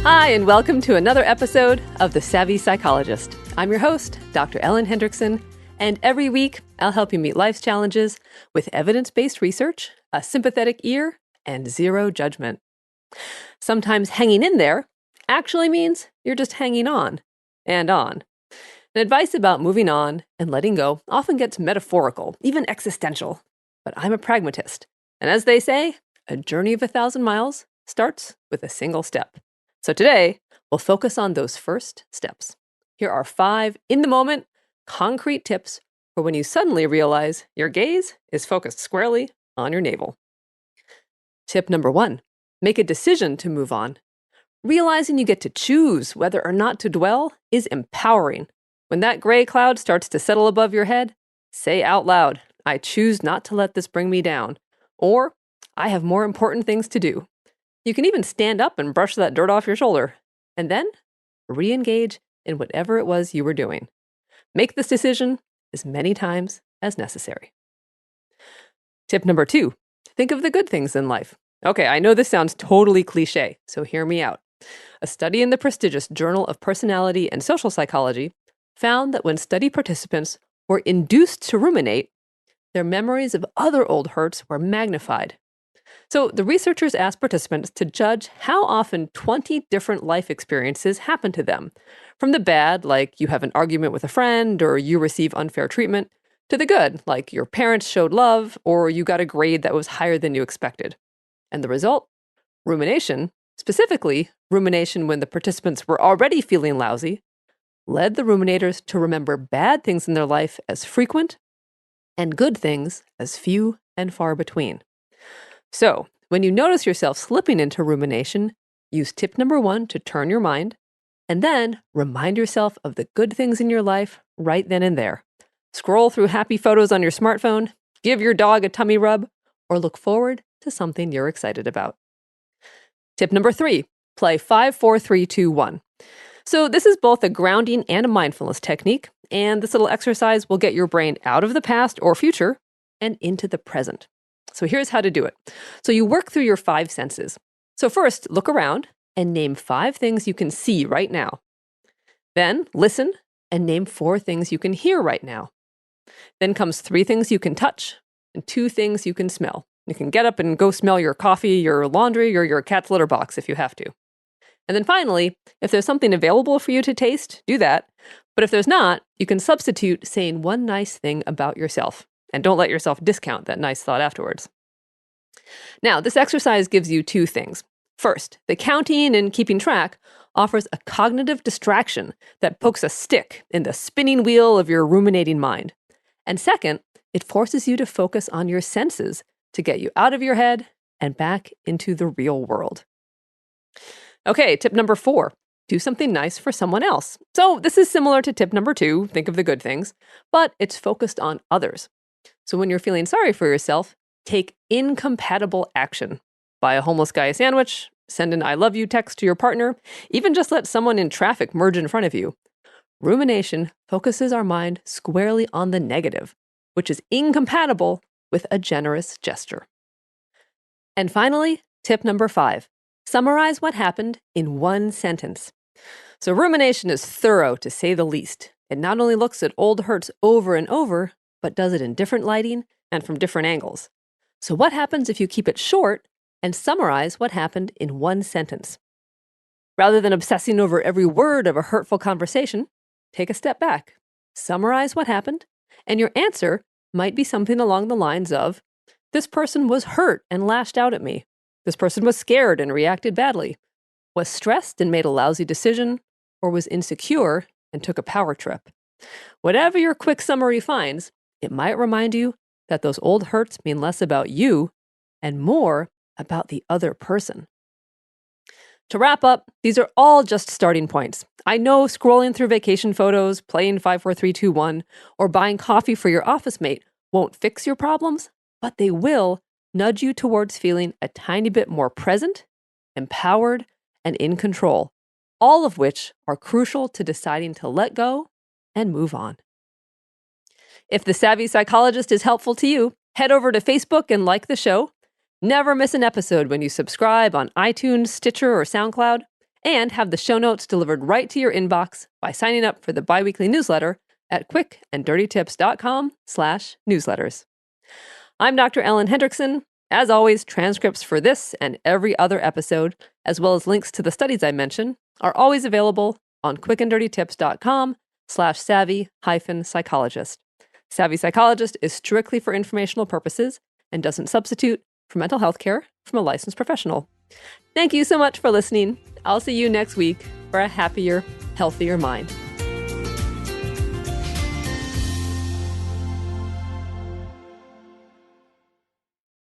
Hi, and welcome to another episode of The Savvy Psychologist. I'm your host, Dr. Ellen Hendrickson, and every week I'll help you meet life's challenges with evidence-based research, a sympathetic ear, and zero judgment. Sometimes hanging in there actually means you're just hanging on and on. And advice about moving on and letting go often gets metaphorical, even existential. But I'm a pragmatist, and as they say, a journey of 1,000 miles starts with a single step. So today, we'll focus on those first steps. Here are 5 in-the-moment, concrete tips for when you suddenly realize your gaze is focused squarely on your navel. Tip number 1, make a decision to move on. Realizing you get to choose whether or not to dwell is empowering. When that gray cloud starts to settle above your head, say out loud, I choose not to let this bring me down, or I have more important things to do. You can even stand up and brush that dirt off your shoulder, and then re-engage in whatever it was you were doing. Make this decision as many times as necessary. Tip number 2, think of the good things in life. Okay, I know this sounds totally cliche, so hear me out. A study in the prestigious Journal of Personality and Social Psychology found that when study participants were induced to ruminate, their memories of other old hurts were magnified. So the researchers asked participants to judge how often 20 different life experiences happen to them, from the bad, like you have an argument with a friend or you receive unfair treatment, to the good, like your parents showed love or you got a grade that was higher than you expected. And the result? Rumination, specifically rumination when the participants were already feeling lousy, led the ruminators to remember bad things in their life as frequent and good things as few and far between. So, when you notice yourself slipping into rumination, use tip number 1 to turn your mind, and then remind yourself of the good things in your life right then and there. Scroll through happy photos on your smartphone, give your dog a tummy rub, or look forward to something you're excited about. Tip number 3, play 5, 4, 3, 2, 1. So this is both a grounding and a mindfulness technique, and this little exercise will get your brain out of the past or future and into the present. So here's how to do it. So you work through your 5 senses. So first, look around and name 5 things you can see right now. Then listen and name 4 things you can hear right now. Then comes 3 things you can touch and 2 things you can smell. You can get up and go smell your coffee, your laundry, or your cat's litter box if you have to. And then finally, if there's something available for you to taste, do that. But if there's not, you can substitute saying one nice thing about yourself. And don't let yourself discount that nice thought afterwards. Now, this exercise gives you 2 things. First, the counting and keeping track offers a cognitive distraction that pokes a stick in the spinning wheel of your ruminating mind. And second, it forces you to focus on your senses to get you out of your head and back into the real world. Okay, tip number 4, do something nice for someone else. So this is similar to tip number 2, think of the good things, but it's focused on others. So when you're feeling sorry for yourself, take incompatible action. Buy a homeless guy a sandwich, send an I love you text to your partner, even just let someone in traffic merge in front of you. Rumination focuses our mind squarely on the negative, which is incompatible with a generous gesture. And finally, tip number 5, summarize what happened in 1 sentence. So rumination is thorough, to say the least. It not only looks at old hurts over and over, but does it in different lighting and from different angles. So what happens if you keep it short and summarize what happened in 1 sentence? Rather than obsessing over every word of a hurtful conversation, take a step back, summarize what happened, and your answer might be something along the lines of, this person was hurt and lashed out at me. This person was scared and reacted badly, was stressed and made a lousy decision, or was insecure and took a power trip. Whatever your quick summary finds, it might remind you that those old hurts mean less about you and more about the other person. To wrap up, these are all just starting points. I know scrolling through vacation photos, playing 5, 4, 3, 2, 1, or buying coffee for your office mate won't fix your problems, but they will nudge you towards feeling a tiny bit more present, empowered, and in control, all of which are crucial to deciding to let go and move on. If The Savvy Psychologist is helpful to you, head over to Facebook and like the show. Never miss an episode when you subscribe on iTunes, Stitcher, or SoundCloud. and have the show notes delivered right to your inbox by signing up for the biweekly newsletter at quickanddirtytips.com/newsletters. I'm Dr. Ellen Hendriksen. As always, transcripts for this and every other episode, as well as links to the studies I mention, are always available on quickanddirtytips.com/savvy-psychologist. Savvy Psychologist is strictly for informational purposes and doesn't substitute for mental health care from a licensed professional. Thank you so much for listening. I'll see you next week for a happier, healthier mind.